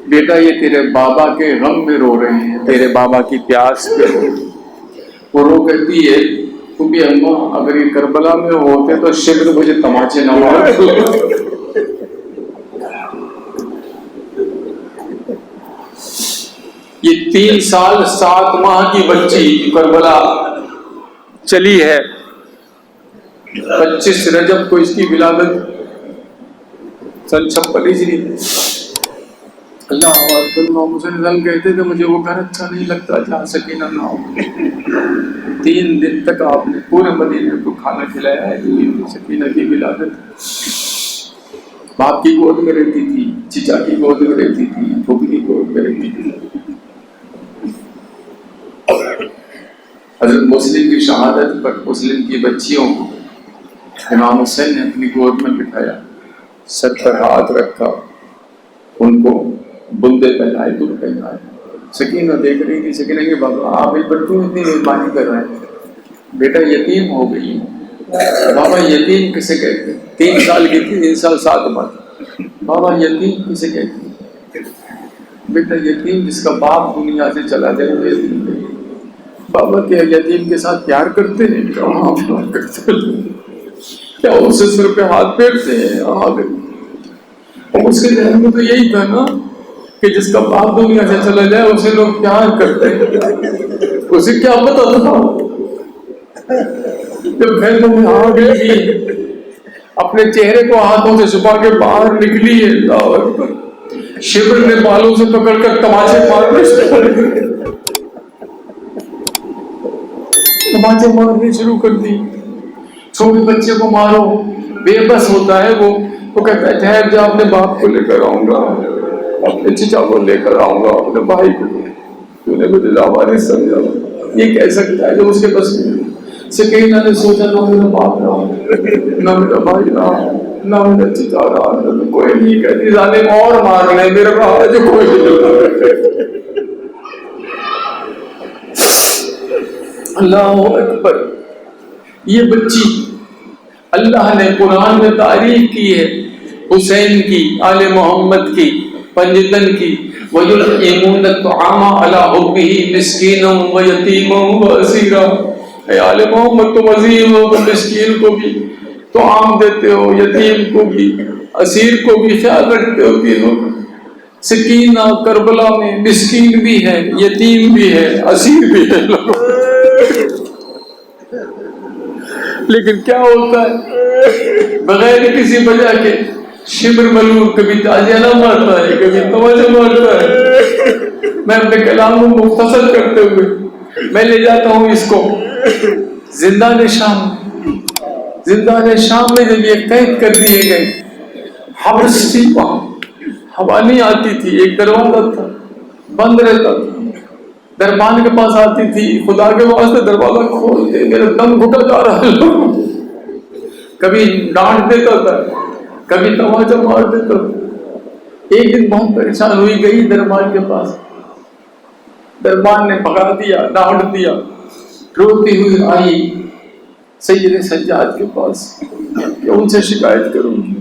بیٹا یہ تیرے بابا کے غم میں رو رہے ہیں، تیرے بابا کی پیاس پہ. وہ رو کہتی ہے تو بھی اماں اگر یہ کربلا میں ہوتے تو شکر مجھے تماچے نہ مارتے. یہ 3 سال 7 ماہ کی بچی کربلا چلی ہے، 25 رجب کو اس کی ولادت، سن 56 ہجری۔ اللہ امام حسین کہتے تھے مجھے وہ گھر اچھا نہیں لگتا جہاں سکینہ نہ ہو۔ 3 دن تک آپ نے پورے مدینے کو کھانا کھلایا ہے۔ سکینہ کی ولادت باپ کی گود میں رہتی تھی، چچا کی گود میں رہتی تھی، پھوپھی کی گود میں رہتی تھی۔ حضرت مسلم کی شہادت پر مسلم کی بچیوں کو امام حسین نے اپنی گود میں بٹھایا، سر پر ہاتھ رکھا، ان کو بندے پہنائے، دل پہنائے۔ سکینہ دیکھ رہی تھی، سکینہ کہ بابا آپ اس پر کیوں اتنی مہربانی کر رہے ہیں؟ بیٹا یتیم ہو گئی۔ بابا یتیم کسے کہتے ہیں؟ 3 سال کی تھی، 3 سال 7 ماہ۔ بابا یتیم کسے کہتے ہیں؟ بیٹا یتیم جس کا باپ دنیا سے چلا جائے وہ یتیم ہے۔ بابا کیا یتیم کے ساتھ پیار کرتے ہیں؟ کہاں پیار کرتے ہیں؟ کیا ان سے سر پہ ہاتھ پھیرتے ہیں؟ اس کے ذہن میں تو یہی تھا نا کہ جس کا باپ دنیا سے چلا جائے اسے لوگ پیار کرتے ہیں۔ اسے کیا پتا تھا جب گھر میں آ گئی اپنے چہرے کو ہاتھوں سے چھپا کے باہر نکلی ہے، اللہ اکبر، شبر نے بالوں سے پکڑ کر تماچے مارنے شروع کر دی۔ چھوٹے بچے کو مارو، بے بس ہوتا ہے وہ کہتا ہے ٹھہر جا، اپنے باپ کو لے کر آؤں گا، اپنے چچا کو لے کر آؤں گا، اپنے بھائی کو۔ تو نے مجھے لاوارث سمجھا، یہ کہہ سکتا ہے جو اس کے بس میں۔ سکینہ نے سوچا نہ میرا باپ رہا، نہ میرا بھائی رہا، نہ میرا چچا رہا، نہ کوئی نہیں، کہتی ظالم اور مار لے، میرا رہا جو کوئی نہیں۔ اللہ اکبر، یہ بچی اللہ نے قرآن میں تعریف کی ہے حسین کی، آل محمد کی، پنجتن کی۔ وَيُطْعِمُونَ الطَّعَامَ عَلَىٰ حُبِّهِ مِسْكِينًا وَيَتِيمًا وَأَسِيرًا۔ اے آل محمد تم عظیم ہو، تم مسکین کو بھی طعام دیتے ہو، یتیم کو بھی، اسیر کو بھی خیال رکھتے ہو۔ تینوں سکینہ کربلا میں مسکین بھی ہے، یتیم بھی ہے، اسیر بھی ہے۔ لیکن کیا ہوتا ہے بغیر کسی وجہ کے شبر ملور کبھی تازیانہ مارتا ہے، کبھی توجہ مارتا ہے۔ میں اپنے کلام کو مختصر کرتے ہوئے میں لے جاتا ہوں اس کو زندان شام میں جب یہ قید کر دیے گئے، حبس تھی، وہاں ہوا نہیں آتی تھی، ایک دروازہ تھا بند رہتا تھا، دربان کے پاس آتی تھی، خدا کے واسطے دروازہ کھول دے، میرا دم گھٹا جا رہا ہے۔ کبھی ڈانٹ دیتا تھا، کبھی تماچا مار دیتا تھا۔ ایک دن بہت پریشان ہوئی، گئی دربان کے پاس، دربان نے بھگا دیا، ڈانٹ دیا، روتی ہوئی آئی سید سجاد کے پاس کہ ان سے شکایت کروں گی۔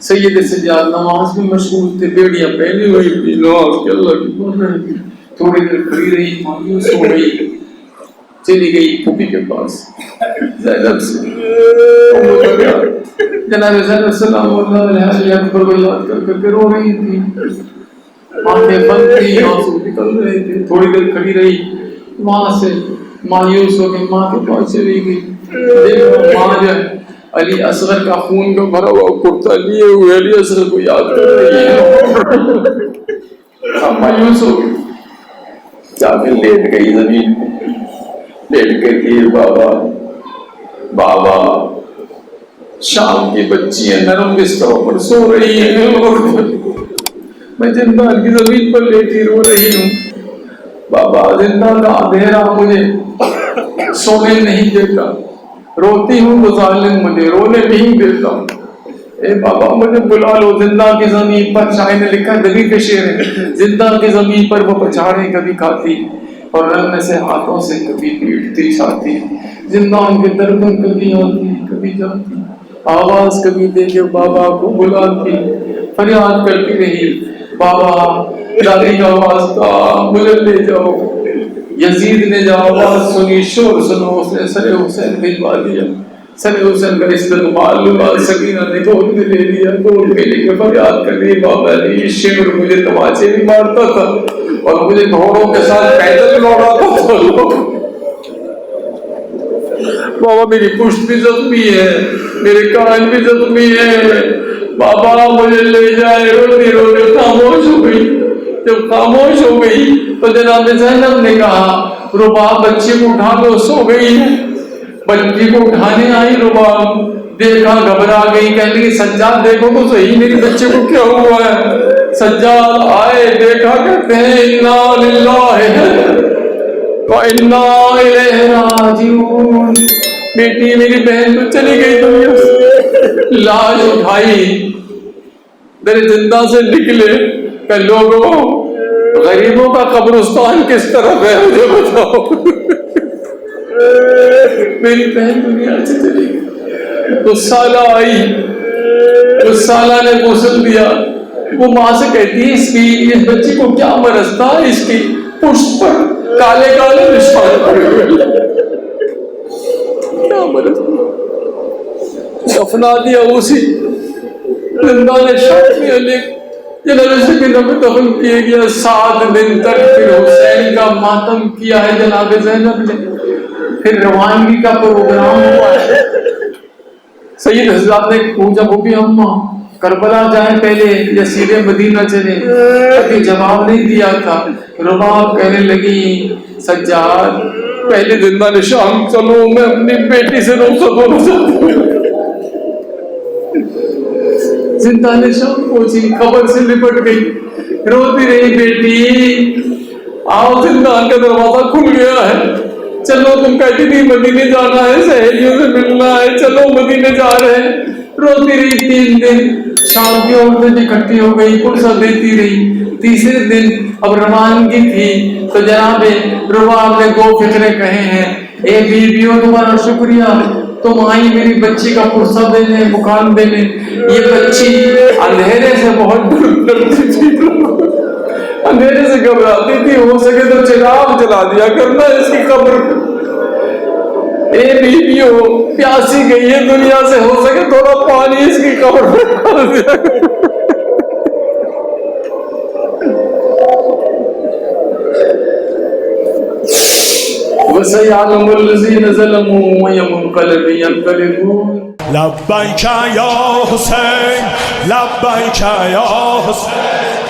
سید سجاد نماز میں مشغول تھے، بیڑیاں پہنی ہوئی تھی، نماز کے اللہ کی پڑھ رہی تھی۔ تھوڑی دیر کھڑی رہی، مایوس ہو گئی، چلی گئی پھوپھی کے پاس زینب سے۔ جناب زینب سلام اللہ علیہ پر یاد کر کے رو رہی تھی، آنکھیں بند تھی، آنسو نکل رہے تھے۔ تھوڑی دیر کھڑی رہی، وہاں سے مایوس ہو کے ماں کے پاس چلی گئی۔ دیکھو ماں جو علی اصغر کا خون کا بھرا ہوا کرتا لیے ہوئے علی اصغر کو یاد کر رہی ہے۔ مایوس ہو گئی، جا کے لیٹ گئی زمین پہ، لیٹ کے تھی بابا شام کی بچیاں نرم بستروں پر سو رہی ہیں، میں زندان کی زمین پر لیٹی رو رہی ہوں۔ بابا زندان کا اندھیرا مجھے سونے نہیں دیتا، روتی ہوں تو ظالم مجھے رونے نہیں دیتا۔ اے بابا مجھے بلا لو، زندان کی زمین پر، شاعر نے لکھا نبی کے شعر ہے، زندان کی زمین پر وہ پچھاڑے کبھی کھاتی اور رنگ سے ہاتھوں سے کبھی پیٹتی ساتھی۔ زندان کے درپن کبھی آتی کبھی جاتی، آواز کبھی دے کے بابا کو بلاتی، فریاد کرتی رہی بابا دادی کا واسطہ مجھے لے جاؤ۔ یزید نے جب آواز سنی، شور سنو، اس نے سر حسین بھجوا دیا۔ سر حسین کا استقبال ہوا، سکینہ نے گود میں لے لیا، گود میں لے کے فریاد کر دی بابا علی شمر مجھے تماچے بھی مارتا تھا اور مجھے گھوڑوں کے ساتھ پیدل لوٹاتا تھا۔ بابا میری پشت بھی زخمی ہے، میرے کان بھی زخمی ہے، بابا مجھے لے جائے۔ روتی روتی خاموش ہو گئی۔ جب خاموش ہو گئی تو جناب زینب نے کہا رباب بچے کو اٹھا دو، سو گئی ہے۔ بچی کو اٹھانے آئی رباب، دیکھا گھبرا گئی، کہنے لگی سجاد دیکھو تو صحیح میری بچے کو کیا ہوا ہے۔ سجاد آئے، دیکھا، کہتے ہیں انا للہ وَإِنَّا إِلَيْهِ رَاجِعُونَ۔ بیٹی میری بہن تو چلی گئی دنیا سے۔ لاش اٹھائی، در زندہ سے نکلے کہ لوگوں غریبوں کا قبرستان کس طرف ہے مجھے بتاؤ۔ میری بہن دنیا سے چلی گئی۔ اس سالہ آئی، اس سالہ نے غسل دیا، وہ ماں سے کہتی ہے اس بچی کو کیا مرض تھا، اس کی پشت پر کالے کالے نشان پڑے ہوئے، کیا مرض دفنا دیا اسی زندہ نشان میں علی جنازے کے نام دفن کیے گیا۔ 7 دن تک پھر حسین کا ماتم کیا ہے جناب زینب نے، پھر روانگی کا پروگرام ہوا ہے۔ سید حضرات نے پوچھا وہ بھی اماں کربلا جائیں پہلے یا سیدھے مدینہ چلیں، کبھی جواب نہیں دیا تھا۔ رباب کہنے لگی سجاد پہلے زندہ نشان چلو، میں اپنی بیٹی سے رخصت ہونا چاہتی ہوں۔ زندہ نشان پہنچی، خبر سے لپٹ گئی، روتی رہی بیٹی آؤ زندان کا دروازہ کھل گیا ہے، چلو تم کہتی تھی مدینے جانا ہے، سہیلیوں سے ملنا ہے، چلو مدینے جا رہے ہیں۔ روتی رہی 3 دن، شام کی عورتیں اکٹھی ہو گئی، پرسہ دیتی رہی۔ تیسرے دن اب روانگی تھی تو جناب رباب نے 2 فقرے کہے ہیں، اے بیویوں تمہارا شکریہ، تم آئی میری بچی کا پرسہ دینے، مکان دینے۔ یہ بچی اندھیرے سے بہت ڈرتی تھی، اندھیرے سے گھبراتی تھی، ہو سکے تو چراغ جلا دیا کرنا اس کی قبر۔ اے بیویوں پیاسی گئی ہے دنیا سے، ہو سکے تھوڑا پانی اس کی قبر میں ڈال دیا کرنا۔ وَسَيَعْلَمُ الَّذِينَ ظَلَمُوا وَأَيُّ مُنقَلَبٍ يَنقَلِبُونَ۔ لبیک یا حسین، لبیک یا حسین۔